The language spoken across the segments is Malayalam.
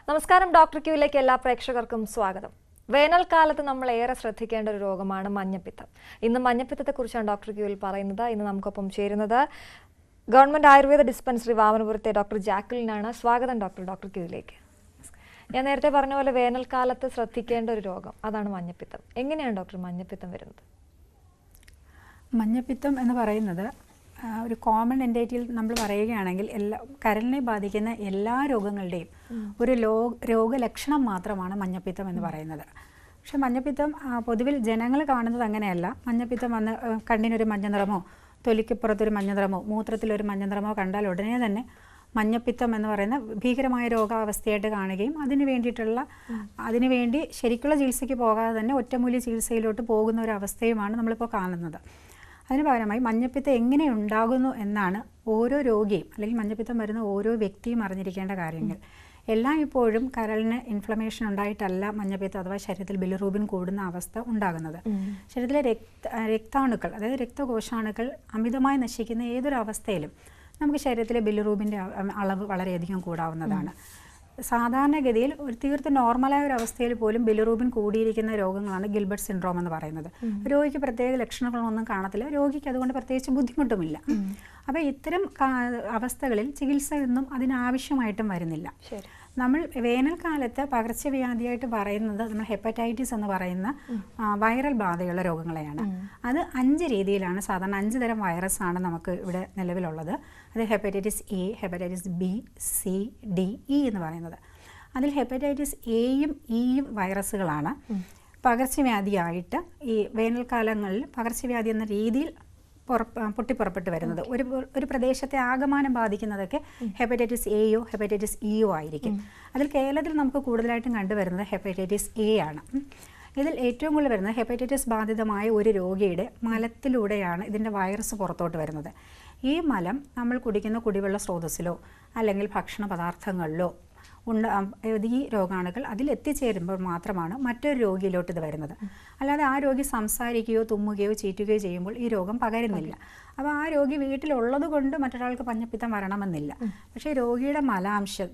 നമസ്കാരം ഡോക്ടർ ക്യൂയിലേക്ക് എല്ലാ പ്രേക്ഷകർക്കും സ്വാഗതം. വേനൽക്കാലത്ത് നമ്മൾ ഏറെ ശ്രദ്ധിക്കേണ്ട ഒരു രോഗമാണ് മഞ്ഞപ്പിത്തം. ഇന്ന് മഞ്ഞപ്പിത്തത്തെക്കുറിച്ചാണ് ഡോക്ടർ ക്യൂയിൽ പറയുന്നത്. ഇന്ന് നമുക്കൊപ്പം ചേരുന്നത് ഗവൺമെന്റ് ആയുർവേദ ഡിസ്പെൻസറി വാമനപുരത്തെ ഡോക്ടർ ജാക്വലിനാണ്. സ്വാഗതം ഡോക്ടർ ക്യൂയിലേക്ക്. ഞാൻ നേരത്തെ പറഞ്ഞ പോലെ വേനൽക്കാലത്ത് ശ്രദ്ധിക്കേണ്ട ഒരു രോഗം അതാണ് മഞ്ഞപ്പിത്തം. എങ്ങനെയാണ് ഡോക്ടർ മഞ്ഞപ്പിത്തം വരുന്നത്? മഞ്ഞപ്പിത്തം എന്ന് പറയുന്നത് ഒരു കോമൺ എൻറ്റൈറ്റിയിൽ നമ്മൾ പറയുകയാണെങ്കിൽ കരളിനെ ബാധിക്കുന്ന എല്ലാ രോഗങ്ങളുടെയും ഒരു രോഗലക്ഷണം മാത്രമാണ് മഞ്ഞപ്പിത്തം എന്ന് പറയുന്നത്. പക്ഷെ മഞ്ഞപ്പിത്തം പൊതുവിൽ ജനങ്ങൾ കാണുന്നത് അങ്ങനെയല്ല. മഞ്ഞപ്പിത്തം വന്ന് കണ്ണിനൊരു മഞ്ഞ നിറമോ തൊലിക്കുപ്പുറത്തൊരു മഞ്ഞ നിറമോ മൂത്രത്തിലൊരു മഞ്ഞ നിറമോ കണ്ടാൽ ഉടനെ തന്നെ മഞ്ഞപ്പിത്തം എന്ന് പറയുന്ന ഭീകരമായ രോഗാവസ്ഥയായിട്ട് കാണുകയും അതിനുവേണ്ടി ശരിക്കുള്ള ചികിത്സയ്ക്ക് പോകാതെ തന്നെ ഒറ്റമൂലി ചികിത്സയിലോട്ട് പോകുന്ന ഒരു അവസ്ഥയുമാണ് നമ്മളിപ്പോൾ കാണുന്നത്. അതിന് പകരമായി മഞ്ഞപ്പിത്തം എങ്ങനെ ഉണ്ടാകുന്നു എന്നാണ് ഓരോ രോഗിയും അല്ലെങ്കിൽ മഞ്ഞപ്പിത്തം വരുന്ന ഓരോ വ്യക്തിയും അറിഞ്ഞിരിക്കേണ്ട കാര്യങ്ങൾ. എല്ലാം ഇപ്പോഴും കരളിന് ഇൻഫ്ലമേഷൻ ഉണ്ടായിട്ടല്ല മഞ്ഞപ്പിത്തം അഥവാ ശരീരത്തിൽ ബിലിറൂബിൻ കൂടുന്ന അവസ്ഥ ഉണ്ടാകുന്നത്. ശരീരത്തിലെ രക്താണുക്കൾ അതായത് രക്തകോശാണുക്കൾ അമിതമായി നശിക്കുന്ന ഏതൊരു അവസ്ഥയിലും നമുക്ക് ശരീരത്തിലെ ബിലിറൂബിൻ്റെ അളവ് വളരെയധികം കൂടാവുന്നതാണ്. സാധാരണഗതിയിൽ ഒരു തീർത്തും നോർമലായ ഒരു അവസ്ഥയിൽ പോലും ബിലിറൂബിൻ കൂടിയിരിക്കുന്ന രോഗങ്ങളാണ് ഗിൽബർട്ട് സിൻഡ്രോം എന്ന് പറയുന്നത്. രോഗിക്ക് പ്രത്യേക ലക്ഷണങ്ങളൊന്നും കാണത്തില്ല, രോഗിക്ക് അതുകൊണ്ട് പ്രത്യേകിച്ച് ബുദ്ധിമുട്ടുമില്ല. അപ്പോൾ ഇത്തരം അവസ്ഥകളിൽ ചികിത്സയൊന്നും അതിനാവശ്യമായിട്ടും വരുന്നില്ല. നമ്മൾ വേനൽക്കാലത്ത് പകർച്ചവ്യാധിയായിട്ട് പറയുന്നത് നമ്മൾ ഹെപ്പറ്റൈറ്റിസ് എന്ന് പറയുന്ന വൈറൽ ബാധയുള്ള രോഗങ്ങളെയാണ്. അത് 5 രീതിയിലാണ്, സാധാരണ 5 തരം വൈറസാണ് നമുക്ക് ഇവിടെ നിലവിലുള്ളത്. അത് hepatitis A, hepatitis B, C, D, E എന്ന് പറയുന്നത്. അതിൽ ഹെപ്പറ്റൈറ്റിസ് എയും ഇയും വൈറസുകളാണ് പകർച്ചവ്യാധിയായിട്ട് ഈ വേനൽക്കാലങ്ങളിൽ പകർച്ചവ്യാധി എന്ന രീതിയിൽ പൊട്ടിപ്പുറപ്പെട്ട് വരുന്നത്. ഒരു പ്രദേശത്തെ ആകമാനം ബാധിക്കുന്നതൊക്കെ ഹെപ്പറ്റൈറ്റിസ് എയോ ഹെപ്പറ്റൈറ്റിസ് ഇയോ ആയിരിക്കും. അതിൽ കേരളത്തിൽ നമുക്ക് കൂടുതലായിട്ടും കണ്ടുവരുന്നത് ഹെപ്പറ്റൈറ്റിസ് എ ആണ്. ഇതിൽ ഏറ്റവും കൂടുതൽ വരുന്നത് ഹെപ്പറ്റൈറ്റിസ് ബാധിതമായ ഒരു രോഗിയുടെ മലത്തിലൂടെയാണ് ഇതിൻ്റെ വൈറസ് പുറത്തോട്ട് വരുന്നത്. ഈ മലം നമ്മൾ കുടിക്കുന്ന കുടിവെള്ള സ്രോതസ്സിലോ അല്ലെങ്കിൽ ഭക്ഷണ പദാർത്ഥങ്ങളിലോ ഈ രോഗാണുക്കൾ അതിൽ എത്തിച്ചേരുമ്പോൾ മാത്രമാണ് മറ്റൊരു രോഗിയിലോട്ട് ഇത് വരുന്നത്. അല്ലാതെ ആ രോഗി സംസാരിക്കുകയോ തുമ്മുകയോ ചീറ്റുകയോ ചെയ്യുമ്പോൾ ഈ രോഗം പകരുന്നില്ല. അപ്പോൾ ആ രോഗി വീട്ടിലുള്ളത് കൊണ്ട് മറ്റൊരാൾക്ക് മഞ്ഞപ്പിത്തം വരണമെന്നില്ല. പക്ഷേ രോഗിയുടെ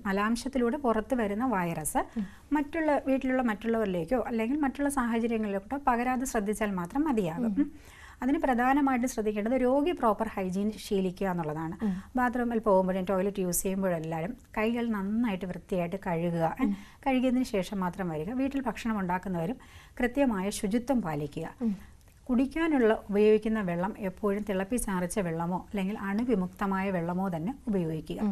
മലാംശത്തിലൂടെ പുറത്ത് വരുന്ന വൈറസ് വീട്ടിലുള്ള മറ്റുള്ളവരിലേക്കോ അല്ലെങ്കിൽ മറ്റുള്ള സാഹചര്യങ്ങളിലേക്കോ പകരാതെ ശ്രദ്ധിച്ചാൽ മാത്രം മതിയാകും. അതിന് പ്രധാനമായിട്ടും ശ്രദ്ധിക്കേണ്ടത് രോഗി പ്രോപ്പർ ഹൈജീൻ ശീലിക്കുക എന്നുള്ളതാണ്. ബാത്റൂമിൽ പോകുമ്പോഴും ടോയ്ലറ്റ് യൂസ് ചെയ്യുമ്പോഴെല്ലാവരും കൈകൾ നന്നായിട്ട് വൃത്തിയായിട്ട് കഴുകിയതിന് ശേഷം മാത്രം വരിക. വീട്ടിൽ ഭക്ഷണം ഉണ്ടാക്കുന്നവരും കൃത്യമായ ശുചിത്വം പാലിക്കുക. കുടിക്കാനുള്ള ഉപയോഗിക്കുന്ന വെള്ളം എപ്പോഴും തിളപ്പിച്ചാറിച്ച വെള്ളമോ അല്ലെങ്കിൽ അണുവിമുക്തമായ വെള്ളമോ തന്നെ ഉപയോഗിക്കുക.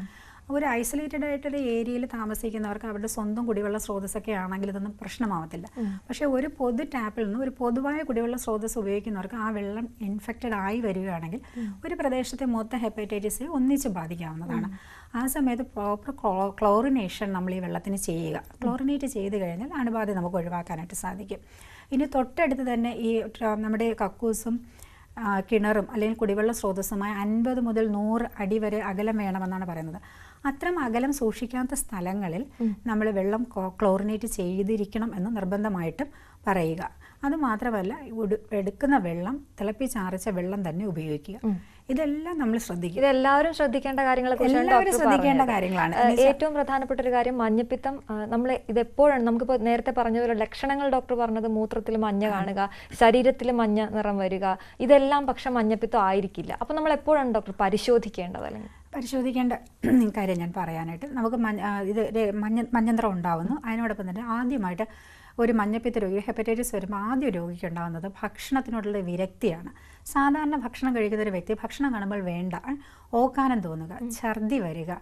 ഒരു ഐസൊലേറ്റഡ് ആയിട്ടൊരു ഏരിയയിൽ താമസിക്കുന്നവർക്ക് അവരുടെ സ്വന്തം കുടിവെള്ള സ്രോതസ്സൊക്കെ ആണെങ്കിൽ ഇതൊന്നും പ്രശ്നമാവത്തില്ല. പക്ഷേ ഒരു പൊതു ടാപ്പിൽ നിന്ന് ഒരു പൊതുവായ കുടിവെള്ള സ്രോതസ്സ് ഉപയോഗിക്കുന്നവർക്ക് ആ വെള്ളം ഇൻഫെക്റ്റഡ് ആയി വരികയാണെങ്കിൽ ഒരു പ്രദേശത്തെ മൊത്തം ഹെപ്പറ്റൈറ്റിസിനെ ഒന്നിച്ച് ബാധിക്കാവുന്നതാണ്. ആ സമയത്ത് പ്രോപ്പർ ക്ലോറിനേഷൻ നമ്മൾ ഈ വെള്ളത്തിന് ചെയ്യുക. ക്ലോറിനേറ്റ് ചെയ്ത് കഴിഞ്ഞാൽ അണുബാധ നമുക്ക് ഒഴിവാക്കാനായിട്ട് സാധിക്കും. ഇനി തൊട്ടടുത്ത് തന്നെ ഈ നമ്മുടെ കക്കൂസും കിണറും അല്ലെങ്കിൽ കുടിവെള്ള സ്രോതസ്സുമായി 50 മുതൽ 100 അടി വരെ അകലം വേണമെന്നാണ് പറയുന്നത്. അത്തരം അകലം സൂക്ഷിക്കാത്ത സ്ഥലങ്ങളിൽ നമ്മൾ വെള്ളം ക്ലോറിനേറ്റ് ചെയ്തിരിക്കണം എന്ന് നിർബന്ധമായിട്ടും പറയുക. അതുമാത്രമല്ല എടുക്കുന്ന വെള്ളം തിളപ്പിച്ചാറിച്ച വെള്ളം തന്നെ ഉപയോഗിക്കുക. ഇതെല്ലാം നമ്മൾ ശ്രദ്ധിക്കുക. ഇതെല്ലാവരും ശ്രദ്ധിക്കേണ്ട കാര്യങ്ങളാണ്. ഏറ്റവും പ്രധാനപ്പെട്ട ഒരു കാര്യം മഞ്ഞപ്പിത്തം നമ്മൾ ഇതെപ്പോഴാണ് നമുക്കിപ്പോൾ നേരത്തെ പറഞ്ഞ ലക്ഷണങ്ങൾ ഡോക്ടർ പറഞ്ഞത് മൂത്രത്തിൽ മഞ്ഞ കാണുക, ശരീരത്തിൽ മഞ്ഞ നിറം വരിക, ഇതെല്ലാം പക്ഷെ മഞ്ഞപ്പിത്തം ആയിരിക്കില്ല. അപ്പം നമ്മൾ എപ്പോഴാണ് ഡോക്ടർ പരിശോധിക്കേണ്ടത്? അല്ലെങ്കിൽ പരിശോധിക്കേണ്ട കാര്യം ഞാൻ പറയാനായിട്ട് നമുക്ക് മഞ്ഞനിറം ഉണ്ടാവുന്നു. അതിനോടൊപ്പം തന്നെ ആദ്യമായിട്ട് ഒരു മഞ്ഞപ്പിത്ത രോഗി ഹെപ്പറ്റൈറ്റിസ് വരുമ്പോൾ ആദ്യം രോഗിക്ക് ഉണ്ടാകുന്നത് ഭക്ഷണത്തിനോടുള്ള വിരക്തിയാണ്. സാധാരണ ഭക്ഷണം കഴിക്കുന്ന ഒരു വ്യക്തി ഭക്ഷണം കാണുമ്പോൾ വേണ്ട, ഓക്കാനം തോന്നുക, ഛർദി വരിക,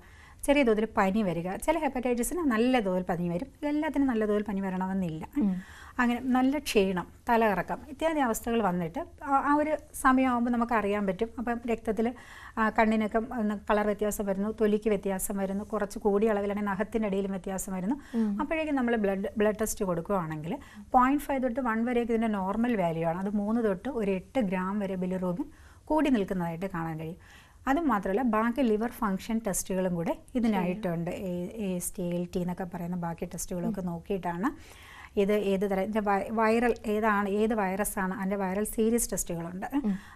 ചെറിയ തോതിൽ പനി വരിക. ചില ഹെപ്പറ്റൈറ്റിസിന് നല്ല തോതിൽ പനി വരും, എല്ലാത്തിനും നല്ല തോതിൽ പനി വരണമെന്നില്ല. അങ്ങനെ നല്ല ക്ഷീണം, തലകറക്കം ഇത്യാദി അവസ്ഥകൾ വന്നിട്ട് ആ ഒരു സമയമാകുമ്പോൾ നമുക്ക് അറിയാൻ പറ്റും. അപ്പം രക്തത്തിൽ കണ്ണിനൊക്കെ കളർ വ്യത്യാസം വരുന്നു, തൊലിക്ക് വ്യത്യാസം വരുന്നു, കുറച്ച് കൂടിയ അളവിലാണെങ്കിൽ നഖത്തിനടിയിലും വ്യത്യാസം വരുന്നു. അപ്പോഴേക്കും നമ്മൾ ബ്ലഡ് ടെസ്റ്റ് കൊടുക്കുകയാണെങ്കിൽ 0.5 തൊട്ട് 1 വരെയൊക്കെ ഇതിൻ്റെ നോർമൽ വാല്യൂ ആണ്. അത് 3 തൊട്ട് ഒരു 8 ഗ്രാം വരെ ബിലിറൂബിൻ കൂടി നിൽക്കുന്നതായിട്ട് കാണാൻ കഴിയും. അതുമാത്രമല്ല ബാക്കി ലിവർ ഫങ്ഷൻ ടെസ്റ്റുകളും കൂടെ ഇതിനായിട്ടുണ്ട്. AST എന്നൊക്കെ പറയുന്ന ബാക്കി ടെസ്റ്റുകളൊക്കെ നോക്കിയിട്ടാണ് ഇത് ഏത് തരം വൈറൽ ഏത് വൈറസാണ്, അതിൻ്റെ വൈറൽ സീരീസ് ടെസ്റ്റുകളുണ്ട്.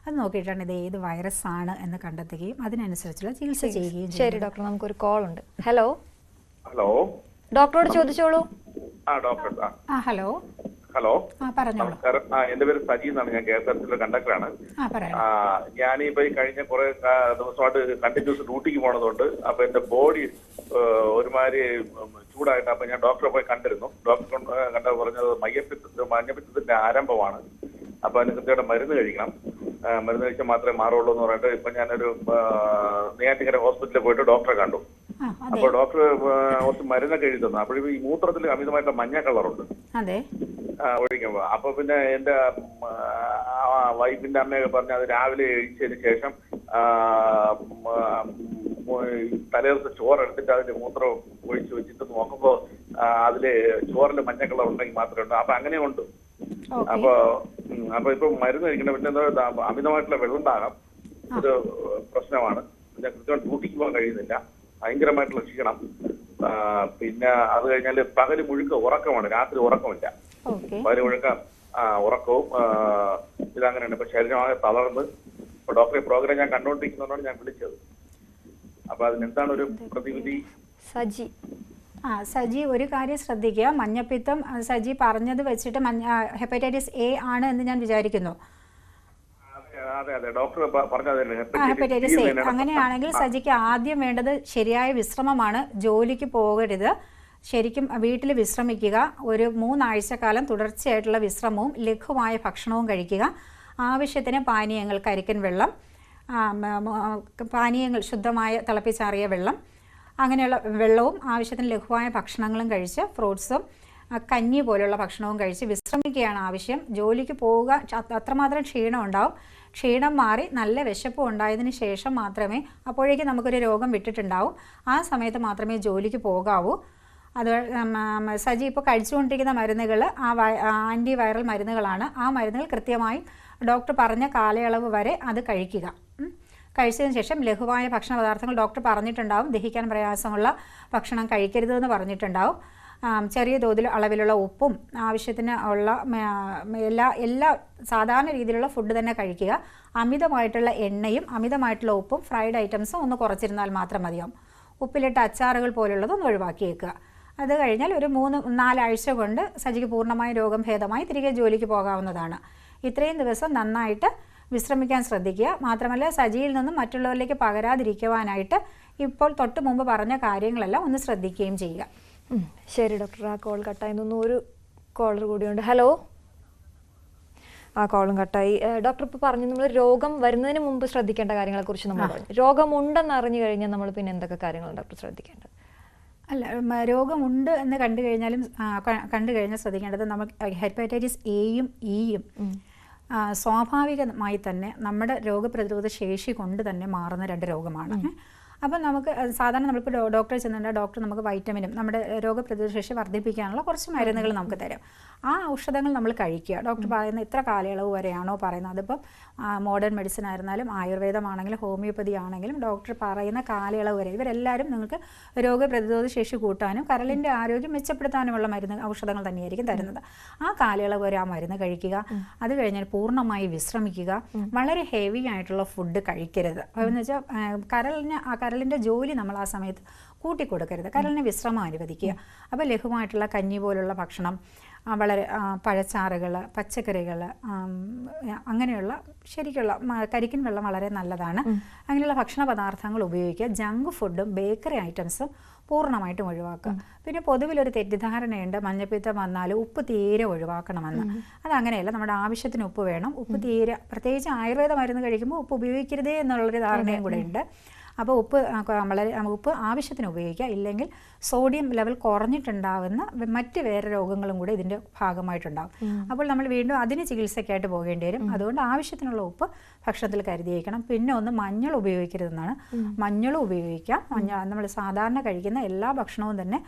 അത് നോക്കിയിട്ടാണ് ഇത് ഏത് വൈറസാണ് എന്ന് കണ്ടെത്തുകയും അതിനനുസരിച്ചുള്ള ചികിത്സ ചെയ്യുകയും. ശരി ഡോക്ടർ, നമുക്കൊരു കോൾ ഉണ്ട്. ഹലോ. ഡോക്ടറോട് ചോദിച്ചോളൂ. Doctor hello. ഹലോ, പറഞ്ഞോളൂ. നമസ്കാരം. എന്റെ പേര് സജി എന്നാണ്. ഞാൻ KSRTC കണ്ടക്ടറാണ്. ഞാനിപ്പോ ഈ കഴിഞ്ഞ കുറെ ദിവസമായിട്ട് കണ്ടിന്യൂസ് ഡ്യൂട്ടിക്ക് പോണതുകൊണ്ട് അപ്പൊ എന്റെ ബോഡി ഒരുമാതിരി ചൂടായിട്ട് അപ്പൊ ഞാൻ ഡോക്ടറെ പോയി കണ്ടിരുന്നു. ഡോക്ടർ കണ്ട പറഞ്ഞത് മഞ്ഞപ്പിത്തത്തിന്റെ ആരംഭമാണ്. അപ്പൊ അതിന് കൃത്യമായിട്ട് മരുന്ന് കഴിക്കണം. മരുന്ന് കഴിച്ചാൽ മാത്രമേ മാറുള്ളൂ എന്ന് പറഞ്ഞിട്ട് ഇപ്പൊ ഞാനൊരു നെയ്യാറ്റിൻകര ഹോസ്പിറ്റലിൽ പോയിട്ട് ഡോക്ടറെ കണ്ടു. അപ്പൊ ഡോക്ടർ കുറച്ച് മരുന്നൊക്കെ എഴുതി തന്നു. അപ്പോഴും ഈ മൂത്രത്തിൽ അമിതമായിട്ട് മഞ്ഞ കളറുണ്ട് ഒഴിക്കുമ്പോ. അപ്പൊ പിന്നെ എന്റെ വൈഫിന്റെ അമ്മയൊക്കെ പറഞ്ഞ അത് രാവിലെ കഴിച്ചതിന് ശേഷം തലേദിവസം ചോറെടുത്തിട്ട് അതിന്റെ മൂത്രം ഒഴിച്ച് വെച്ചിട്ട് നോക്കുമ്പോ അതില് ചോറിൽ മഞ്ഞ കളർ ഉണ്ടെങ്കിൽ മാത്രമേ ഉണ്ടോ. അപ്പൊ അങ്ങനെ ഉണ്ട്. അപ്പൊ ഇപ്പൊ മരുന്ന് കഴിക്കണം. പിന്നെ എന്താ അമിതമായിട്ടുള്ള വെള്ളം ദാഹം ഒരു പ്രശ്നമാണ്. പിന്നെ കൃത്യമായിട്ട് ഡ്യൂട്ടിക്ക് പോകാൻ കഴിയുന്നില്ല. ഭയങ്കരമായിട്ടുള്ള ക്ഷീണം. പിന്നെ അത് കഴിഞ്ഞാല് പകല് മുഴുക്ക ഉറക്കമാണ്. രാത്രി ഉറക്കമില്ല. പകല് മുഴുക്ക ഉറക്കവും ഇതങ്ങനെയാണ്. ഇപ്പൊ ശരീരമാകെ തളർന്ന് ഇപ്പൊ ഡോക്ടറെ പ്രോഗ്രാം ഞാൻ കണ്ടുകൊണ്ടിരിക്കുന്നതുകൊണ്ടാണ് ഞാൻ വിളിച്ചത്. അപ്പൊ അതിനെന്താണ് ഒരു പ്രതിവിധി? സജി, ഒരു കാര്യം ശ്രദ്ധിക്കുക. മഞ്ഞപ്പിത്തം സജി പറഞ്ഞത് വെച്ചിട്ട് ഹെപ്പറ്റൈറ്റിസ് എ ആണ് എന്ന് ഞാൻ വിചാരിക്കുന്നു. ഹെപ്പറ്റൈറ്റിസ് എ അങ്ങനെയാണെങ്കിൽ സജിക്ക് ആദ്യം വേണ്ടത് ശരിയായ വിശ്രമമാണ്. ജോലിക്ക് പോകരുത്. ശരിക്കും വീട്ടിൽ വിശ്രമിക്കുക. ഒരു 3 ആഴ്ചക്കാലം തുടർച്ചയായിട്ടുള്ള വിശ്രമവും ലഘുവായ ഭക്ഷണവും കഴിക്കുക. ആവശ്യത്തിന് പാനീയങ്ങൾ, കരിക്കൻ വെള്ളം, പാനീയങ്ങൾ ശുദ്ധമായ തിളപ്പിച്ചാറിയ വെള്ളം, അങ്ങനെയുള്ള വെള്ളവും ആവശ്യത്തിന് ലഘുവായ ഭക്ഷണങ്ങളും കഴിച്ച് ഫ്രൂട്ട്സും കഞ്ഞി പോലുള്ള ഭക്ഷണവും കഴിച്ച് വിശ്രമിക്കുകയാണ് ആവശ്യം. ജോലിക്ക് പോവുക. അത്രമാത്രം ക്ഷീണം ഉണ്ടാവും. ക്ഷീണം മാറി നല്ല വിശപ്പ് ഉണ്ടായതിന് ശേഷം മാത്രമേ, അപ്പോഴേക്കും നമുക്കൊരു രോഗം വിട്ടിട്ടുണ്ടാവും, ആ സമയത്ത് മാത്രമേ ജോലിക്ക് പോകാവൂ. അത് സജി ഇപ്പോൾ കഴിച്ചുകൊണ്ടിരിക്കുന്ന മരുന്നുകൾ ആൻറ്റി വൈറൽ മരുന്നുകളാണ്. ആ മരുന്നുകൾ കൃത്യമായി ഡോക്ടർ പറഞ്ഞ കാലയളവ് വരെ അത് കഴിക്കുക. കഴിച്ചതിന് ശേഷം ലഘുവായ ഭക്ഷണ പദാർത്ഥങ്ങൾ ഡോക്ടർ പറഞ്ഞിട്ടുണ്ടാവും. ദഹിക്കാൻ പ്രയാസമുള്ള ഭക്ഷണം കഴിക്കരുതെന്ന് പറഞ്ഞിട്ടുണ്ടാവും. ചെറിയ തോതിൽ അളവിലുള്ള ഉപ്പും ആവശ്യത്തിന് ഉള്ള എല്ലാ സാധാരണ രീതിയിലുള്ള ഫുഡ് തന്നെ കഴിക്കുക. അമിതമായിട്ടുള്ള എണ്ണയും അമിതമായിട്ടുള്ള ഉപ്പും ഫ്രൈഡ് ഐറ്റംസും ഒന്ന് കുറച്ചിരുന്നാൽ മാത്രം മതിയാവും. ഉപ്പിലിട്ട അച്ചാറുകൾ പോലുള്ളതൊന്ന് ഒഴിവാക്കിയേക്കുക. അത് കഴിഞ്ഞാൽ ഒരു 3-4 ആഴ്ച കൊണ്ട് സജിക്ക് പൂർണ്ണമായ രോഗം ഭേദമായി തിരികെ ജോലിക്ക് പോകാവുന്നതാണ്. ഇത്രയും ദിവസം നന്നായിട്ട് വിശ്രമിക്കാൻ ശ്രദ്ധിക്കുക. മാത്രമല്ല സജിയിൽ നിന്നും മറ്റുള്ളവരിലേക്ക് പകരാതിരിക്കുവാനായിട്ട് ഇപ്പോൾ തൊട്ട് മുമ്പ് പറഞ്ഞ കാര്യങ്ങളെല്ലാം ഒന്ന് ശ്രദ്ധിക്കുകയും ചെയ്യുക. ശരി ഡോക്ടർ. ആ കോൾ കട്ടായി തോന്നുന്നു. ഒരു കോളർ കൂടിയുണ്ട്. ഹലോ. ആ കോളും കട്ടായി. ഡോക്ടർ ഇപ്പോൾ പറഞ്ഞു നമ്മൾ രോഗം വരുന്നതിന് മുമ്പ് ശ്രദ്ധിക്കേണ്ട കാര്യങ്ങളെക്കുറിച്ച് നമ്മൾ പറഞ്ഞു. രോഗമുണ്ടെന്ന് അറിഞ്ഞു കഴിഞ്ഞാൽ നമ്മൾ പിന്നെ എന്തൊക്കെ കാര്യങ്ങളാണ് ഡോക്ടർ ശ്രദ്ധിക്കേണ്ടത്? രോഗമുണ്ട് എന്ന് കണ്ടു കഴിഞ്ഞാൽ ശ്രദ്ധിക്കേണ്ടത് നമുക്ക് ഹെപ്പറ്റൈറ്റിസ് എയും ഇയും സ്വാഭാവികമായി തന്നെ നമ്മുടെ രോഗപ്രതിരോധ ശേഷി കൊണ്ട് തന്നെ മാറുന്ന 2 രോഗമാണ്. അപ്പം നമുക്ക് സാധാരണ നമ്മളിപ്പോൾ ഡോക്ടറെ ചെന്നിട്ട് ഡോക്ടർ നമുക്ക് വൈറ്റമിനും നമ്മുടെ രോഗപ്രതിരോധ ശേഷി വർദ്ധിപ്പിക്കാനുള്ള കുറച്ച് മരുന്നുകൾ നമുക്ക് തരും. ആ ഔഷധങ്ങൾ നമ്മൾ കഴിക്കുക. ഡോക്ടർ പറയുന്ന ഇത്ര കാലയളവ് വരെയാണോ പറയുന്നത്, അതിപ്പം മോഡേൺ മെഡിസിൻ ആയിരുന്നാലും ആയുർവേദമാണെങ്കിലും ഹോമിയോപ്പതി ആണെങ്കിലും ഡോക്ടർ പറയുന്ന കാലയളവ് വരെ ഇവരെല്ലാവരും നിങ്ങൾക്ക് രോഗപ്രതിരോധ ശേഷി കൂട്ടാനും കരളിൻ്റെ ആരോഗ്യം മെച്ചപ്പെടുത്താനുമുള്ള ഔഷധങ്ങൾ തന്നെയായിരിക്കും തരുന്നത്. ആ കാലയളവ് വരെ ആ മരുന്ന് കഴിക്കുക. അത് കഴിഞ്ഞാൽ പൂർണ്ണമായി വിശ്രമിക്കുക. വളരെ ഹെവി ആയിട്ടുള്ള ഫുഡ് കഴിക്കരുത്. എന്ന് വെച്ചാൽ കരളിൻ്റെ ജോലി നമ്മൾ ആ സമയത്ത് കൂട്ടിക്കൊടുക്കരുത്. കരളിന് വിശ്രമം അനുവദിക്കുക. അപ്പോൾ ലഘുവായിട്ടുള്ള കഞ്ഞി പോലുള്ള ഭക്ഷണം, വളരെ പഴച്ചാറുകൾ, പച്ചക്കറികൾ, അങ്ങനെയുള്ള ശരിക്കുള്ള കരിക്കിൻ വെള്ളം വളരെ നല്ലതാണ്. അങ്ങനെയുള്ള ഭക്ഷണ പദാർത്ഥങ്ങൾ ഉപയോഗിക്കുക. ജങ്ക് ഫുഡും ബേക്കറി ഐറ്റംസും പൂർണ്ണമായിട്ടും ഒഴിവാക്കുക. പിന്നെ പൊതുവിലൊരു തെറ്റിദ്ധാരണയുണ്ട് മഞ്ഞപ്പിത്തം വന്നാൽ ഉപ്പ് തീരെ ഒഴിവാക്കണമെന്ന്. അതങ്ങനെയല്ല. നമ്മുടെ ആവശ്യത്തിന് ഉപ്പ് വേണം. ഉപ്പ് തീരെ, പ്രത്യേകിച്ച് ആയുർവേദ മരുന്ന് കഴിക്കുമ്പോൾ ഉപ്പ് ഉപയോഗിക്കരുതേ എന്നുള്ളൊരു ധാരണയും കൂടെ ഉണ്ട്. അപ്പോൾ ഉപ്പ് ആവശ്യത്തിന് ഉപയോഗിക്കുക. ഇല്ലെങ്കിൽ സോഡിയം ലെവൽ കുറഞ്ഞിട്ടുണ്ടാകുന്ന മറ്റ് വേറെ രോഗങ്ങളും കൂടെ ഇതിൻ്റെ ഭാഗമായിട്ടുണ്ടാകും. അപ്പോൾ നമ്മൾ വീണ്ടും അതിന് ചികിത്സയ്ക്കായിട്ട് പോകേണ്ടി വരും. അതുകൊണ്ട് ആവശ്യത്തിനുള്ള ഉപ്പ് ഭക്ഷണത്തിൽ കരുതിയേക്കണം. പിന്നെ ഒന്ന് മഞ്ഞൾ ഉപയോഗിക്കരുതെന്നാണ്. മഞ്ഞളും ഉപയോഗിക്കാം. നമ്മൾ സാധാരണ കഴിക്കുന്ന എല്ലാ ഭക്ഷണവും തന്നെ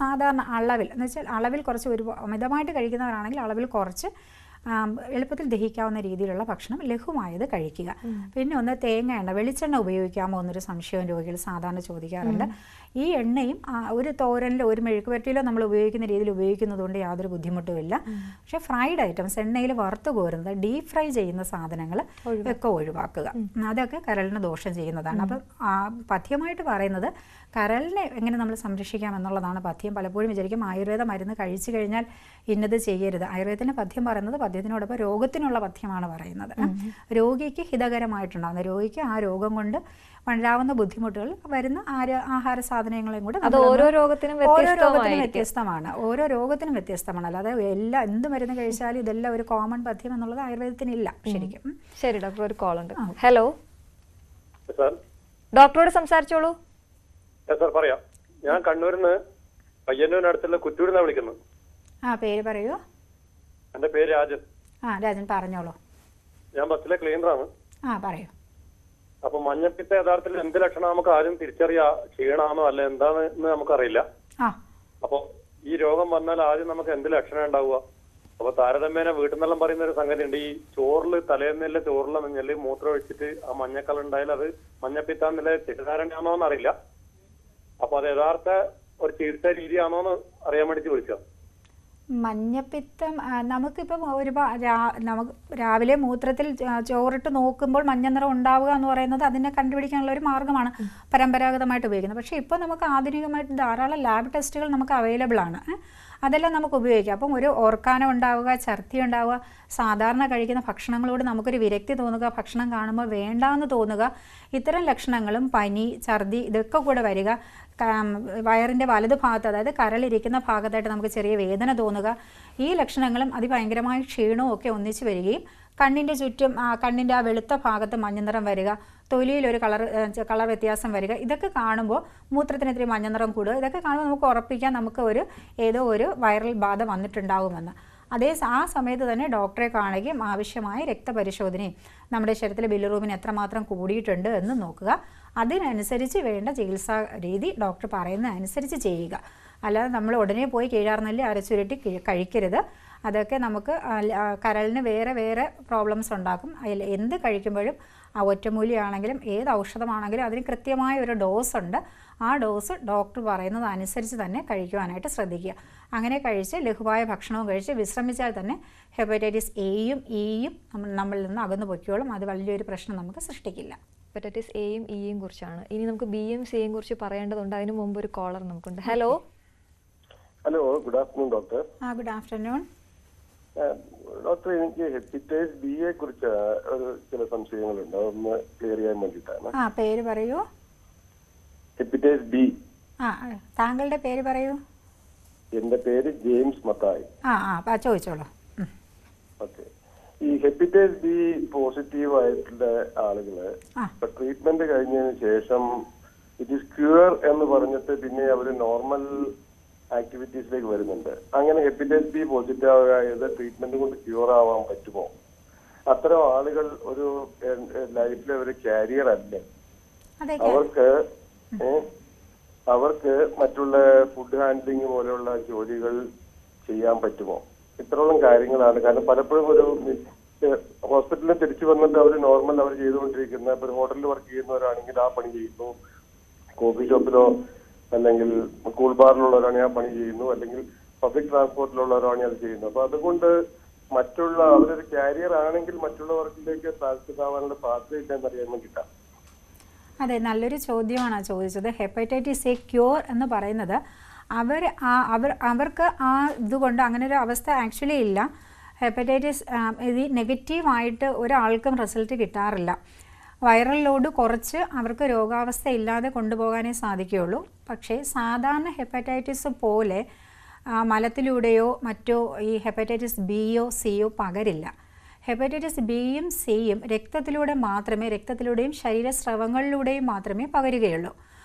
സാധാരണ അളവിൽ, എന്ന് വെച്ചാൽ അളവിൽ കുറച്ച് അമിതമായിട്ട് കഴിക്കുന്നവരാണെങ്കിൽ അളവിൽ കുറച്ച് എളുപ്പത്തിൽ ദഹിക്കാവുന്ന രീതിയിലുള്ള ഭക്ഷണം ലഘുവായത് കഴിക്കുക. പിന്നെ ഒന്ന് തേങ്ങ എണ്ണ, വെളിച്ചെണ്ണ ഉപയോഗിക്കാമോ എന്നൊരു സംശയം രോഗികൾ സാധാരണ ചോദിക്കാറുണ്ട്. ഈ എണ്ണയും ഒരു തോരനിലോ ഒരു മെഴുക്കുപുരട്ടിയിലോ നമ്മൾ ഉപയോഗിക്കുന്ന രീതിയിൽ ഉപയോഗിക്കുന്നത് കൊണ്ട് യാതൊരു ബുദ്ധിമുട്ടുമില്ല. പക്ഷേ ഫ്രൈഡ് ഐറ്റംസ്, എണ്ണയിൽ വറുത്ത് കോരുന്നത്, ഡീപ് ഫ്രൈ ചെയ്യുന്ന സാധനങ്ങൾ ഒക്കെ ഒഴിവാക്കുക. അതൊക്കെ കരളിന് ദോഷം ചെയ്യുന്നതാണ്. അപ്പം പഥ്യമായിട്ട് പറയുന്നത് കരളിനെ എങ്ങനെ നമ്മൾ സംരക്ഷിക്കാം എന്നുള്ളതാണ് പഥ്യം. പലപ്പോഴും വിചാരിക്കും ആയുർവേദ മരുന്ന് കഴിച്ചു കഴിഞ്ഞാൽ ഇന്നത് ചെയ്യരുത്. ആയുർവേദത്തിൻ്റെ പഥ്യം പറയുന്നത് പഥ്യത്തിനോടൊപ്പം രോഗത്തിനുള്ള പഥ്യമാണ് പറയുന്നത്. രോഗിക്ക് ഹിതകരമായിട്ടുണ്ടാകുന്ന, രോഗിക്ക് ആ രോഗം കൊണ്ട് വരാവുന്ന ബുദ്ധിമുട്ടുകൾ വരുന്ന ആഹാര സാധനങ്ങളെയും കൂടെ ഓരോ രോഗത്തിനും വ്യത്യസ്തമാണ്. ഓരോ രോഗത്തിനും വ്യത്യസ്തമാണ്. അല്ലാതെ എന്ത് മരുന്ന് കഴിച്ചാലും ഇതെല്ലാം ഒരു കോമൺ പഥ്യം എന്നുള്ളത് ആയുർവേദത്തിനില്ല ശരിക്കും. ശരി ഡോക്ടർ, ഒരു കോൾ ഉണ്ട്. ഹലോ, സാർ, ഡോക്ടറോട് സംസാരിച്ചോളൂ. സാർ പറയാം. ഞാൻ കണ്ണൂരിന്ന് പയ്യന്നൂരിനടുത്തുള്ള കുറ്റൂരിന്നാണ് വിളിക്കുന്നത്. പേര് പറയൂ. എന്റെ പേര് രാജൻ. രാജൻ പറഞ്ഞോളൂ. ഞാൻ ബസ്സിലെ ക്ലീനറാണ്. പറയൂ. അപ്പൊ മഞ്ഞപ്പിത്ത യഥാർത്ഥത്തിൽ എന്ത് ലക്ഷണം നമുക്ക് ആരും തിരിച്ചറിയാ, ക്ഷീണാണോ അല്ല എന്താണെന്ന് നമുക്കറിയില്ല. അപ്പൊ ഈ രോഗം വന്നാൽ ആദ്യം നമുക്ക് എന്ത് ലക്ഷണം ഉണ്ടാവുക? അപ്പൊ താരതമ്യേന വീട്ടിൽ നിന്നെല്ലാം പറയുന്ന ഒരു സംഗതി ഉണ്ട്. ഈ ചോറില് തലേന്നില്ല ചോറിലെ മഞ്ഞല് മൂത്രം ഒഴിച്ചിട്ട് ആ മഞ്ഞക്കളർ ഉണ്ടായാൽ അത് മഞ്ഞപ്പിത്താന്നില്ല തെറ്റിദ്ധാരണയാണോ എന്നറിയില്ല. അപ്പൊ അത് യഥാർത്ഥ ഒരു ചികിത്സാ രീതിയാണോന്ന് അറിയാൻ വേണ്ടി വിളിച്ചോ. മഞ്ഞപ്പിത്തം നമുക്കിപ്പം നമുക്ക് രാവിലെ മൂത്രത്തിൽ ചോറിട്ട് നോക്കുമ്പോൾ മഞ്ഞ നിറം ഉണ്ടാവുക എന്ന് പറയുന്നത് അതിനെ കണ്ടുപിടിക്കാനുള്ള ഒരു മാർഗ്ഗമാണ് പരമ്പരാഗതമായിട്ട് ഉപയോഗിക്കുന്നത്. പക്ഷേ ഇപ്പോൾ നമുക്ക് ആധുനികമായിട്ട് ധാരാളം ലാബ് ടെസ്റ്റുകൾ നമുക്ക് അവൈലബിൾ ആണ്. അതെല്ലാം നമുക്ക് ഉപയോഗിക്കാം. അപ്പം ഒരു ഓർക്കാനം ഉണ്ടാവുക, ഛർദി ഉണ്ടാവുക, സാധാരണ കഴിക്കുന്ന ഭക്ഷണങ്ങളോട് നമുക്കൊരു വിരക്തി തോന്നുക, ഭക്ഷണം കാണുമ്പോൾ വേണ്ടാന്ന് തോന്നുക, ഇത്തരം ലക്ഷണങ്ങളും പനി, ഛർദി ഇതൊക്കെ കൂടെ വരിക, വയറിൻ്റെ വലതു ഭാഗത്ത് അതായത് കരളിരിക്കുന്ന ഭാഗത്തായിട്ട് നമുക്ക് ചെറിയ വേദന തോന്നുക, ഈ ലക്ഷണങ്ങളും അതിഭയങ്കരമായ ക്ഷീണവും ഒക്കെ ഒന്നിച്ച് വരികയും കണ്ണിൻ്റെ ചുറ്റും കണ്ണിൻ്റെ ആ വെളുത്ത ഭാഗത്ത് മഞ്ഞനിറം വരിക, തൊലിയിലൊരു കളർ വ്യത്യാസം വരിക, ഇതൊക്കെ കാണുമ്പോൾ മൂത്രത്തിന് ഇത്തിരി മഞ്ഞനിറം കൂടുക, ഇതൊക്കെ കാണുമ്പോൾ നമുക്ക് ഉറപ്പിക്കാം നമുക്ക് ഏതോ ഒരു വൈറൽ ബാധ വന്നിട്ടുണ്ടാകുമെന്ന്. ആ സമയത്ത് തന്നെ ഡോക്ടറെ കാണുകയും ആവശ്യമായ രക്തപരിശോധനയും നമ്മുടെ ശരീരത്തിലെ ബിലിറൂബിൻ എത്രമാത്രം കൂടിയിട്ടുണ്ട് എന്ന് നോക്കുക. അതിനനുസരിച്ച് വേണ്ട ചികിത്സാ രീതി ഡോക്ടർ പറയുന്നതനുസരിച്ച് ചെയ്യുക. അല്ലാതെ നമ്മൾ ഉടനെ പോയി കീഴാർനെല്ലി അരച്ചുരുട്ടി കഴിക്കരുത്. അതൊക്കെ നമുക്ക് കരളിന് വേറെ വേറെ പ്രോബ്ലംസ് ഉണ്ടാക്കും. അതിൽ എന്ത് കഴിക്കുമ്പോഴും ഒറ്റമൂലിയാണെങ്കിലും ഏത് ഔഷധമാണെങ്കിലും അതിന് കൃത്യമായ ഒരു ഡോസ് ഉണ്ട്. ആ ഡോസ് ഡോക്ടർ പറയുന്നത് അനുസരിച്ച് തന്നെ കഴിക്കുവാനായിട്ട് ശ്രദ്ധിക്കുക. അങ്ങനെ കഴിച്ച് ലഘുവായ ഭക്ഷണവും കഴിച്ച് വിശ്രമിച്ചാൽ തന്നെ ഹെപ്പറ്റൈറ്റിസ് എയും ഇയും നമ്മളിൽ നിന്ന് അകന്നു പൊയ്ക്കോളും. അത് വലിയൊരു പ്രശ്നം നമുക്ക് സൃഷ്ടിക്കില്ല. ഹെപ്പറ്റൈറ്റിസ് എയും ഇയും കുറിച്ചാണ്. ഇനി നമുക്ക് ബിയും സിയും കുറിച്ച് പറയേണ്ടതുണ്ട്. അതിനു മുമ്പ് ഒരു കോളർ നമുക്കുണ്ട്. Hello. Hello, good afternoon doctor. Good afternoon doctor. എനിക്ക് ഹെപ്പറ്റൈറ്റിസ് ബിയെ കുറിച്ച് ചില സംശയങ്ങളുണ്ട്, അതൊന്ന് ക്ലിയർ ചെയ്യാൻ വേണ്ടിയിട്ടാണ്. പേര് പറയൂ. Hepatitis B. താങ്കളുടെ പേര് പറയൂ. എന്റെ പേര് ജെയിംസ് മത്തായി. ചോദിച്ചോളൂ. ഓക്കെ. ഈ ഹെപ്പറ്റൈറ്റിസ് ബി പോസിറ്റീവ് ആയിട്ടുള്ള ആളുകള് ഇപ്പൊ ട്രീറ്റ്മെന്റ് കഴിഞ്ഞതിന് ശേഷം ഇറ്റ് ഈസ് ക്യൂർ എന്ന് പറഞ്ഞിട്ട് പിന്നെ അവര് നോർമൽ ആക്ടിവിറ്റീസിലേക്ക് വരുന്നുണ്ട്. അങ്ങനെ ഹെപ്പറ്റൈറ്റിസ് ബി പോസിറ്റീവ് ആയത് ട്രീറ്റ്മെന്റ് കൊണ്ട് ക്യൂർ ആവാൻ പറ്റുമോ? അത്തരം ആളുകൾ ഒരു ലൈഫിലെ ഒരു കാരിയർ അല്ലേ? അവർക്ക് മറ്റുള്ള ഫുഡ് ഹാൻഡ്ലിങ് പോലെയുള്ള ജോലികൾ ചെയ്യാൻ പറ്റുമോ? ഇത്രയോളം കാര്യങ്ങളാണ്. കാരണം പലപ്പോഴും ഒരു ഹോസ്പിറ്റലിൽ തിരിച്ചു വന്നിട്ട് അവർ നോർമൽ അവർ ചെയ്തുകൊണ്ടിരിക്കുന്ന ഇപ്പൊ ഹോട്ടലിൽ വർക്ക് ചെയ്യുന്നവരാണെങ്കിൽ ആ പണി ചെയ്യുന്നു, കോഫി ഷോപ്പിലോ അല്ലെങ്കിൽ കൂൾ ബാറിലുള്ളവരാണെങ്കിൽ ആ പണി ചെയ്യുന്നു, അല്ലെങ്കിൽ പബ്ലിക് ട്രാൻസ്പോർട്ടിലുള്ളവരാണെങ്കിൽ അത് ചെയ്യുന്നു. അപ്പൊ അതുകൊണ്ട് മറ്റുള്ള അവരൊരു കാരിയർ ആണെങ്കിൽ മറ്റുള്ളവർക്കിലേക്ക് താല്പര്യമാവാനുള്ള സാധ്യതയില്ല എന്നറിയാൻ വേണ്ടിയിട്ടാണ്. അതെ, നല്ലൊരു ചോദ്യമാണ് ചോദിച്ചത്. ഹെപ്പറ്റൈറ്റിസ് എ ക്യൂർ എന്ന് പറയുന്നത് അവർക്ക് ആ ഇതുകൊണ്ട് അങ്ങനെ ഒരു അവസ്ഥ ആക്ച്വലി ഇല്ല. ഹെപ്പറ്റൈറ്റിസ് ഇത് നെഗറ്റീവായിട്ട് ഒരാൾക്കും റിസൾട്ട് കിട്ടാറില്ല. വൈറൽ ലോഡ് കുറച്ച് അവർക്ക് രോഗാവസ്ഥ ഇല്ലാതെ കൊണ്ടുപോകാനേ സാധിക്കുകയുള്ളൂ. പക്ഷേ സാധാരണ ഹെപ്പറ്റൈറ്റിസ് പോലെ മലത്തിലൂടെയോ മറ്റോ ഈ ഹെപ്പറ്റൈറ്റിസ് ബിയോ സിയോ പകരില്ല. ഹെപ്പറ്റൈറ്റിസ് ബിയും സിയും രക്തത്തിലൂടെയും ശരീരസ്രവങ്ങളിലൂടെയും മാത്രമേ പകരുകയുള്ളൂ.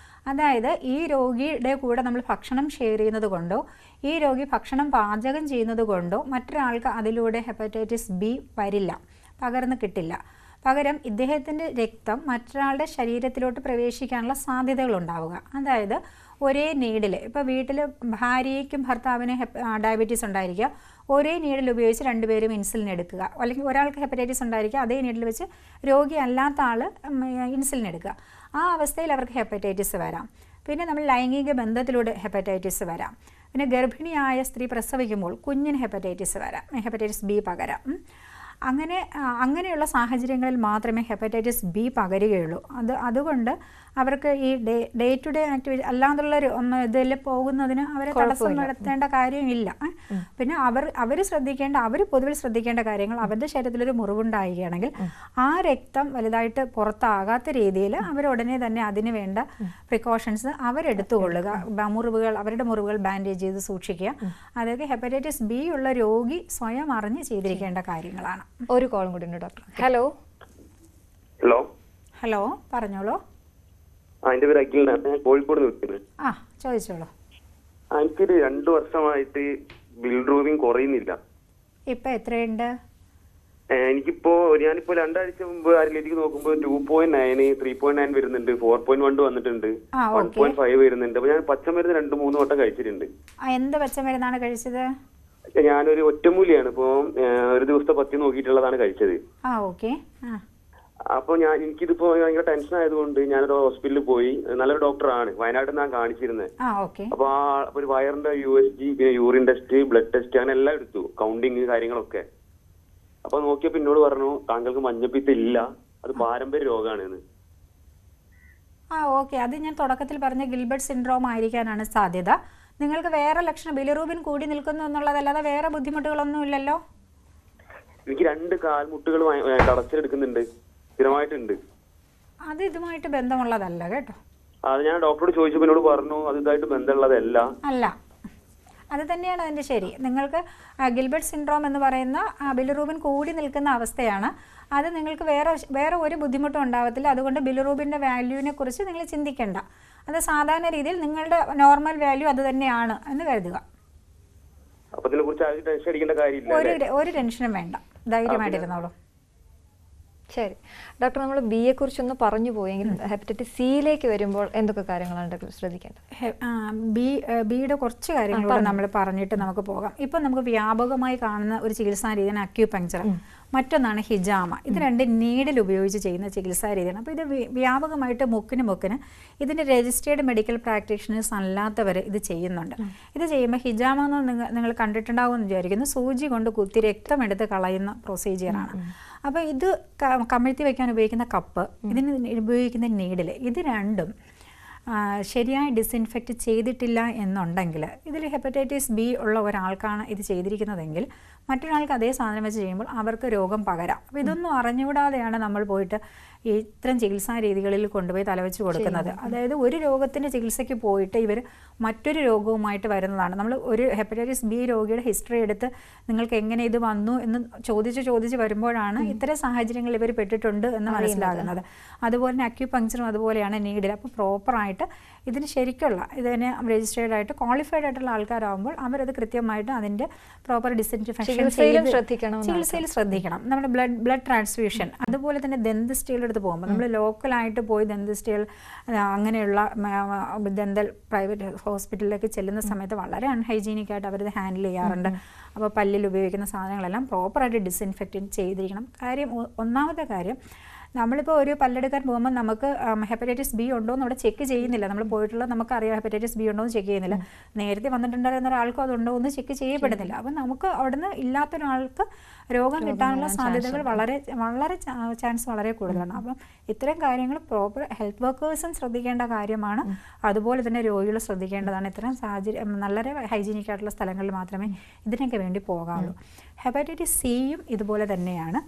അതായത് ഈ രോഗിയുടെ കൂടെ നമ്മൾ ഭക്ഷണം ഷെയർ ചെയ്യുന്നത് കൊണ്ടോ ഈ രോഗി ഭക്ഷണം പാചകം ചെയ്യുന്നത് കൊണ്ടോ മറ്റൊരാൾക്ക് അതിലൂടെ ഹെപ്പറ്റൈറ്റിസ് ബി വരില്ല, പകർന്ന് കിട്ടില്ല. പകരം ഇദ്ദേഹത്തിൻ്റെ രക്തം മറ്റൊരാളുടെ ശരീരത്തിലോട്ട് പ്രവേശിക്കാനുള്ള സാധ്യതകളുണ്ടാവുക. അതായത് ഒരേ നീഡിൽ ഇപ്പോൾ വീട്ടിൽ ഭാര്യയ്ക്കും ഭർത്താവിനും ഡയബറ്റീസ് ഉണ്ടായിരിക്കുക, ഒരേ നീഡിൽ ഉപയോഗിച്ച് രണ്ടുപേരും ഇൻസുലിൻ എടുക്കുക. അല്ലെങ്കിൽ ഒരാൾക്ക് ഹെപ്പറ്റൈറ്റിസ് ഉണ്ടായിരിക്കുക, അതേ നീഡിൽ വെച്ച് രോഗി അല്ലാത്ത ആൾ ഇൻസുലിൻ എടുക്കുക. ആ അവസ്ഥയിൽ അവർക്ക് ഹെപ്പറ്റൈറ്റിസ് വരാം. പിന്നെ നമ്മൾ ലൈംഗിക ബന്ധത്തിലൂടെ ഹെപ്പറ്റൈറ്റിസ് വരാം. പിന്നെ ഗർഭിണിയായ സ്ത്രീ പ്രസവിക്കുമ്പോൾ കുഞ്ഞിന് ഹെപ്പറ്റൈറ്റിസ് വരാം, ഹെപ്പറ്റൈറ്റിസ് ബി പകരാം. അങ്ങനെയുള്ള സാഹചര്യങ്ങളിൽ മാത്രമേ ഹെപ്പറ്റൈറ്റിസ് ബി പകരുകയുള്ളൂ. അതുകൊണ്ട് അവർക്ക് ഈ ഡേ ടു ഡേ ആക്ടിവിറ്റി അല്ലാതുള്ളൊരു ഇതിൽ പോകുന്നതിന് അവരെ തടസ്സം നടത്തേണ്ട കാര്യമില്ല. പിന്നെ അവർ പൊതുവിൽ ശ്രദ്ധിക്കേണ്ട കാര്യങ്ങൾ, അവരുടെ ശരീരത്തിലൊരു മുറിവുണ്ടാവുകയാണെങ്കിൽ ആ രക്തം വലുതായിട്ട് പുറത്താകാത്ത രീതിയിൽ അവരുടനെ തന്നെ അതിന് വേണ്ട പ്രിക്കോഷൻസ് അവരെടുത്തുകൊള്ളുക. അവരുടെ മുറിവുകൾ ബാൻഡേജ് ചെയ്ത് സൂക്ഷിക്കുക. അതൊക്കെ ഹെപ്പറ്റൈറ്റിസ് ബി ഉള്ള രോഗി സ്വയം അറിഞ്ഞ് ചെയ്തിരിക്കേണ്ട കാര്യങ്ങളാണ്. ഒരു കോളും കൂടി ഉണ്ട് ഡോക്ടർ. ഹലോ ഹലോ, പറഞ്ഞോളൂ. എന്റെ പേര് അഖിലാണ്, ഞാൻ കോഴിക്കോട് നിൽക്കുന്നത്. ചോദിച്ചോളൂ. എനിക്കൊരു 2 വർഷമായിട്ട് ബിൽറൂബിൻ കുറയുന്നില്ല. ഇപ്പൊ എത്രയുണ്ട്? ഞാനിപ്പോ 2 ആഴ്ച മുമ്പ് ആരിലേക്ക് നോക്കുമ്പോൾ 2.9, 3.9 വരുന്നുണ്ട്, 4.1 വന്നിട്ടുണ്ട്, 1.5 വരുന്നുണ്ട്. അപ്പൊ ഞാൻ പച്ചമരുന്ന് 2-3 വട്ടം കഴിച്ചിട്ടുണ്ട്. എന്ത് പച്ചമരുന്നാണ് കഴിച്ചത്? ഞാനൊരു ഒറ്റമൂലിയാണ് ഇപ്പൊ ഒരു ദിവസത്തെ പത്തി നോക്കിയിട്ടുള്ളതാണ് കഴിച്ചത്. അപ്പൊ എനിക്കിതിപ്പോ ഭയങ്കര ടെൻഷൻ ആയതുകൊണ്ട് ഞാനൊരു ഹോസ്പിറ്റലിൽ പോയി. നല്ലൊരു ഡോക്ടറാണ്, വയനാട്ടിൽ ഞാൻ കാണിച്ചിരുന്നത്. അപ്പൊ ഒരു വയറിന്റെ USG, പിന്നെ യൂറിൻ ടെസ്റ്റ്, ബ്ലഡ് ടെസ്റ്റ്, അങ്ങനെ എല്ലാം എടുത്തു, കൗണ്ടിങ് കാര്യങ്ങളൊക്കെ. അപ്പൊ നോക്കിയപ്പോ എന്നോട് പറഞ്ഞു താങ്കൾക്ക് മഞ്ഞപ്പിത്തം ഇല്ല, അത് പാരമ്പര്യ രോഗമാണെന്ന്. അത് ഞാൻ തുടക്കത്തിൽ പറഞ്ഞ ഗിൽബർട്ട് സിൻഡ്രോം ആയിരിക്കാനാണ് സാധ്യത. നിങ്ങൾക്ക് വേറെ ലക്ഷണം ബിലിറൂബിൻ കൂടി നിൽക്കുന്നു എന്നുള്ളതല്ലാതെ വേറെ ബുദ്ധിമുട്ടുകളൊന്നും ഇല്ലല്ലോ? എനിക്ക് 2 കാൽമുട്ടുകൾ തടസ്സെടുക്കുന്നുണ്ട്, സ്ഥിരമായിട്ടുണ്ട്. അത് ഇതുമായിട്ട് ബന്ധമുള്ളതല്ല കേട്ടോ. അത് ഞാൻ ഡോക്ടറോട് ചോദിച്ചപ്പോൾ എന്നോട് പറഞ്ഞു അത് ഇതായിട്ട് ബന്ധമുള്ളതല്ല. അല്ല, അത് തന്നെയാണ് അതിൻ്റെ ശരി. നിങ്ങൾക്ക് ഗിൽബർട്ട് സിൻഡ്രോം എന്ന് പറയുന്ന ബിലിറൂബിൻ കൂടി നിൽക്കുന്ന അവസ്ഥയാണ്. അത് നിങ്ങൾക്ക് വേറെ ഒരു ബുദ്ധിമുട്ടും ഉണ്ടാവത്തില്ല. അതുകൊണ്ട് ബിലിറൂബിൻ്റെ വാല്യൂവിനെ കുറിച്ച് നിങ്ങൾ ചിന്തിക്കേണ്ട. അത് സാധാരണ രീതിയിൽ നിങ്ങളുടെ നോർമൽ വാല്യൂ അത് തന്നെയാണ് എന്ന് കരുതുക. ഒരു ടെൻഷനും വേണ്ട, ധൈര്യമായിട്ടിരുന്നോളൂ. ശരി ഡോക്ടർ, നമ്മൾ ബിയെ കുറിച്ചൊന്ന് പറഞ്ഞു പോയെങ്കിൽ ഹെപ്പറ്റൈറ്റിസ് സിയിലേക്ക് വരുമ്പോൾ എന്തൊക്കെ കാര്യങ്ങളാണ് ശ്രദ്ധിക്കേണ്ടത്? ബിയുടെ കുറച്ച് കാര്യങ്ങളോട് നമ്മൾ പറഞ്ഞിട്ട് നമുക്ക് പോകാം. ഇപ്പം നമുക്ക് വ്യാപകമായി കാണുന്ന ഒരു ചികിത്സാ രീതിയാണ് അക്യൂപങ്ചർ, മറ്റൊന്നാണ് ഹിജാമ. ഇത് 2 നീഡിൽ ഉപയോഗിച്ച് ചെയ്യുന്ന ചികിത്സാ രീതിയാണ്. അപ്പോൾ ഇത് വ്യാപകമായിട്ട് മുക്കിന് ഇതിൻ്റെ രജിസ്റ്റേർഡ് മെഡിക്കൽ പ്രാക്ടീഷണേഴ്സ് അല്ലാത്തവർ ഇത് ചെയ്യുന്നുണ്ട്. ഇത് ചെയ്യുമ്പോൾ ഹിജാമ എന്ന് നിങ്ങൾ കണ്ടിട്ടുണ്ടാവുമെന്ന് വിചാരിക്കുന്നു. സൂചി കൊണ്ട് കുത്തി രക്തമെടുത്ത് കളയുന്ന പ്രൊസീജിയറാണ്. അപ്പോൾ ഇത് കമിഴ്ത്തി വയ്ക്കാൻ ഉപയോഗിക്കുന്ന കപ്പ്, ഇതിന് ഉപയോഗിക്കുന്ന നീഡിൽ, ഇത് രണ്ടും ശരിയായി ഡിസിൻഫെക്റ്റ് ചെയ്തിട്ടില്ല എന്നുണ്ടെങ്കിൽ, ഇതിൽ ഹെപ്പറ്റൈറ്റിസ് ബി ഉള്ള ഒരാൾക്കാണ് ഇത് ചെയ്തിരിക്കുന്നതെങ്കിൽ മറ്റൊരാൾക്ക് അതേ സാധനം വെച്ച് ചെയ്യുമ്പോൾ അവർക്ക് രോഗം പകരാം. അപ്പോൾ ഇതൊന്നും അറിഞ്ഞുകൂടാതെയാണ് നമ്മൾ പോയിട്ട് ഈ ഇത്തരം ചികിത്സാ രീതികളിൽ കൊണ്ടുപോയി തലവെച്ച് കൊടുക്കുന്നത്. അതായത് ഒരു രോഗത്തിൻ്റെ ചികിത്സയ്ക്ക് പോയിട്ട് ഇവർ മറ്റൊരു രോഗവുമായിട്ട് വരുന്നതാണ്. നമ്മൾ ഒരു ഹെപ്പറ്റൈറ്റിസ് ബി രോഗിയുടെ ഹിസ്റ്ററി എടുത്ത് നിങ്ങൾക്ക് എങ്ങനെ ഇത് വന്നു എന്ന് ചോദിച്ച് വരുമ്പോഴാണ് ഇത്തരം സാഹചര്യങ്ങളിൽ ഇവർ പെട്ടിട്ടുണ്ട് എന്ന് മനസ്സിലാകുന്നത്. അതുപോലെ തന്നെ അക്യൂപങ്ചറും അതുപോലെയാണ് നീഡിൽ. അപ്പോൾ പ്രോപ്പറായിട്ട് ഇതിന് ശരിക്കുള്ള ഇതിനെ രജിസ്റ്റേർഡ് ആയിട്ട് ക്വാളിഫൈഡ് ആയിട്ടുള്ള ആൾക്കാരാകുമ്പോൾ അവരത് കൃത്യമായിട്ട് അതിൻ്റെ പ്രോപ്പർ ഡിസിൻഫെക്ഷൻ ചികിത്സയിൽ ശ്രദ്ധിക്കണം. നമ്മുടെ ബ്ലഡ് ട്രാൻസ്ഫ്യൂഷൻ, അതുപോലെ തന്നെ ദന്തസ്റ്റികളുടെ അടുത്ത് പോകുമ്പോൾ നമ്മൾ ലോക്കലായിട്ട് പോയി ദന്തസ്റ്റികൾ അങ്ങനെയുള്ള ദന്തൽ പ്രൈവറ്റ് ഹോസ്പിറ്റലിലേക്ക് ചെല്ലുന്ന സമയത്ത് വളരെ അൺഹൈജീനിക് ആയിട്ട് അവരത് ഹാൻഡിൽ ചെയ്യാറുണ്ട്. അപ്പോൾ പല്ലിൽ ഉപയോഗിക്കുന്ന സാധനങ്ങളെല്ലാം പ്രോപ്പറായിട്ട് ഡിസിൻഫെക്റ്റ് ചെയ്തിരിക്കണം. ഒന്നാമത്തെ കാര്യം, നമ്മളിപ്പോൾ ഒരു പല്ലെടുക്കാൻ പോകുമ്പോൾ നമുക്ക് ഹെപ്പറ്റൈറ്റിസ് ബി ഉണ്ടോ എന്ന് അവിടെ ചെക്ക് ചെയ്യുന്നില്ല. നമ്മൾ പോയിട്ടുള്ള നമുക്കറിയാം ഹെപ്പറ്റൈറ്റിസ് ബി ഉണ്ടോ എന്ന് ചെക്ക് ചെയ്യുന്നില്ല. നേരത്തെ വന്നിട്ടുണ്ടായിരുന്ന ഒരാൾക്കും അതുണ്ടോ എന്ന് ചെക്ക് ചെയ്യപ്പെടുന്നില്ല. അപ്പം നമുക്ക് അവിടുന്ന് ഇല്ലാത്തൊരാൾക്ക് രോഗം കിട്ടാനുള്ള സാധ്യതകൾ വളരെ ചാൻസ് വളരെ കൂടുതലാണ്. അപ്പം ഇത്തരം കാര്യങ്ങൾ പ്രോപ്പർ ഹെൽത്ത് വർക്കേഴ്സും ശ്രദ്ധിക്കേണ്ട കാര്യമാണ്. അതുപോലെ തന്നെ രോഗികൾ ശ്രദ്ധിക്കേണ്ടതാണ്. ഇത്തരം സാഹചര്യം വളരെ ഹൈജീനിക് ആയിട്ടുള്ള സ്ഥലങ്ങളിൽ മാത്രമേ ഇതിനൊക്കെ വേണ്ടി പോകാവുള്ളൂ. ഹെപ്പറ്റൈറ്റിസ് സിയും ഇതുപോലെ തന്നെയാണ്,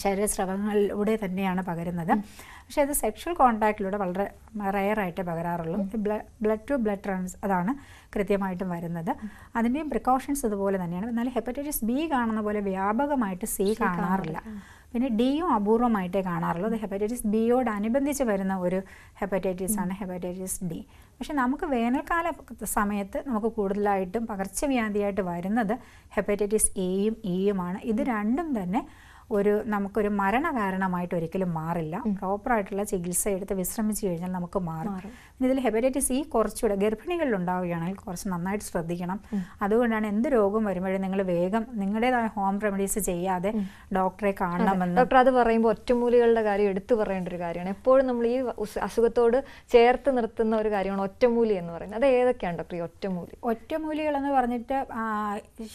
ശരീരസ്രവങ്ങളിലൂടെ തന്നെയാണ് പകരുന്നത്. പക്ഷേ ഇത് സെക്ഷൽ കോൺടാക്റ്റിലൂടെ വളരെ റയറായിട്ടേ പകരാറുള്ളൂ. ബ്ലഡ് ടു ബ്ലഡ് അതാണ് കൃത്യമായിട്ടും വരുന്നത്. അതിൻ്റെയും പ്രിക്കോഷൻസ് ഇതുപോലെ തന്നെയാണ്. എന്നാൽ ഹെപ്പറ്റൈറ്റിസ് ബി കാണുന്ന പോലെ വ്യാപകമായിട്ട് സി കാണാറില്ല. പിന്നെ ഡിയും അപൂർവമായിട്ടേ കാണാറുള്ളൂ. അത് ഹെപ്പറ്റൈറ്റിസ് ബിയോടനുബന്ധിച്ച് വരുന്ന ഒരു ഹെപ്പറ്റൈറ്റിസ് ആണ് ഹെപ്പറ്റൈറ്റിസ് ഡി. പക്ഷെ നമുക്ക് വേനൽക്കാല സമയത്ത് നമുക്ക് കൂടുതലായിട്ടും പകർച്ചവ്യാധിയായിട്ട് വരുന്നത് ഹെപ്പറ്റൈറ്റിസ് എയും ഇയുമാണ്. ഇത് രണ്ടും തന്നെ നമുക്കൊരു മരണകാരണമായിട്ട് ഒരിക്കലും മാറില്ല. പ്രോപ്പറായിട്ടുള്ള ചികിത്സ എടുത്ത് വിശ്രമിച്ച് കഴിഞ്ഞാൽ നമുക്ക് മാറും. പിന്നെ ഇതിൽ ഹെപ്പറ്റൈറ്റിസ് ഇ കുറച്ചുകൂടെ ഗർഭിണികളിൽ ഉണ്ടാവുകയാണെങ്കിൽ കുറച്ച് നന്നായിട്ട് ശ്രദ്ധിക്കണം. അതുകൊണ്ടാണ് എന്ത് രോഗം വരുമ്പോഴും നിങ്ങൾ വേഗം നിങ്ങളുടേതായ ഹോം റെമഡീസ് ചെയ്യാതെ ഡോക്ടറെ കാണണമെന്ന്. ഡോക്ടർ അത് പറയുമ്പോൾ ഒറ്റമൂലികളുടെ കാര്യം എടുത്തു പറയേണ്ട ഒരു കാര്യമാണ്. എപ്പോഴും നമ്മൾ ഈ അസുഖത്തോട് ചേർത്ത് നിർത്തുന്ന ഒരു കാര്യമാണ് ഒറ്റമൂലി എന്ന് പറയുന്നത്. അത് ഏതൊക്കെയാണ് ഡോക്ടർ ഈ ഒറ്റമൂലികളെന്ന് പറഞ്ഞിട്ട്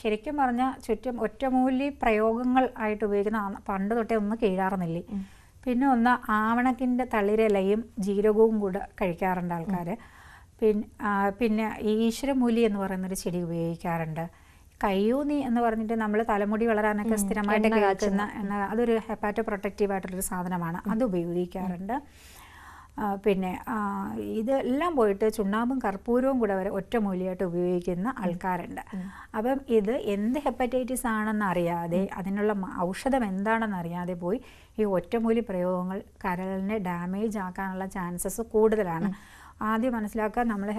ശരിക്കും പറഞ്ഞാൽ ചുറ്റും ഒറ്റമൂലി പ്രയോഗങ്ങൾ ആയിട്ട് ഉപയോഗിക്കുന്ന പണ്ട് തൊട്ടേ ഒന്ന് കീഴാറുന്നില്ലേ. പിന്നെ ഒന്ന് ആവണക്കിൻ്റെ തളിരിലയും ജീരകവും കൂടെ കഴിക്കാറുണ്ട് ആൾക്കാർ. പിന്നെ ഈശ്വരമൂലി എന്ന് പറയുന്നൊരു ചെടി ഉപയോഗിക്കാറുണ്ട്. കയ്യൂന്നി എന്ന് പറഞ്ഞിട്ട് നമ്മൾ തലമുടി വളരാനൊക്കെ സ്ഥിരമായിട്ട് കാച്ചുന്ന എണ്ണ, അതൊരു ഹെപ്പാറ്റോ പ്രൊട്ടക്റ്റീവ് ആയിട്ടുള്ളൊരു സാധനമാണ്, അത് ഉപയോഗിക്കാറുണ്ട്. പിന്നെ ഇതെല്ലാം പോയിട്ട് ചുണ്ണാമ്പും കർപ്പൂരവും കൂടെ വരെ ഒറ്റമൂലിയായിട്ട് ഉപയോഗിക്കുന്ന ആൾക്കാരുണ്ട്. അപ്പം ഇത് എന്ത് ഹെപ്പറ്റൈറ്റിസ് ആണെന്ന് അറിയാതെ, അതിനുള്ള ഔഷധം എന്താണെന്ന് അറിയാതെ പോയി ഈ ഒറ്റമൂലി പ്രയോഗങ്ങൾ കരളിനെ ഡാമേജ് ആക്കാനുള്ള ചാൻസസ് കൂടുതലാണ്. ആദ്യം മനസ്സിലാക്കുക, നമ്മൾ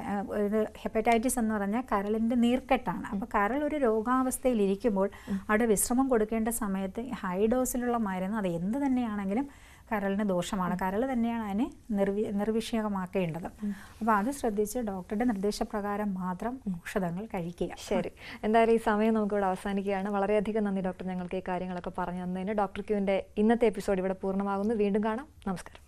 ഇത് ഹെപ്പറ്റൈറ്റിസ് എന്ന് പറഞ്ഞാൽ കരളിൻ്റെ നീർക്കെട്ടാണ്. അപ്പോൾ കരൾ ഒരു രോഗാവസ്ഥയിൽ ഇരിക്കുമ്പോൾ അവിടെ വിശ്രമം കൊടുക്കേണ്ട സമയത്ത് ഹൈ ഡോസിലുള്ള മരുന്ന് അത് എന്ത് തന്നെയാണെങ്കിലും കരളിന് ദോഷമാണ്. കരൾ തന്നെയാണ് അതിനെ നിർവിഷയമാക്കേണ്ടത്. അപ്പോൾ അത് ശ്രദ്ധിച്ച് ഡോക്ടറുടെ നിർദ്ദേശപ്രകാരം മാത്രം ഔഷധങ്ങൾ കഴിക്കുക. ശരി, എന്തായാലും ഈ സമയം നമുക്കിവിടെ അവസാനിക്കുകയാണ്. വളരെയധികം നന്ദി ഡോക്ടർ, ഞങ്ങൾക്ക് ഈ കാര്യങ്ങളൊക്കെ പറഞ്ഞു തന്നതിന്. ഡോക്ടർ ക്യൂവിൻ്റെ ഇന്നത്തെ എപ്പിസോഡ് ഇവിടെ പൂർണ്ണമാകുന്നു. വീണ്ടും കാണാം. നമസ്കാരം.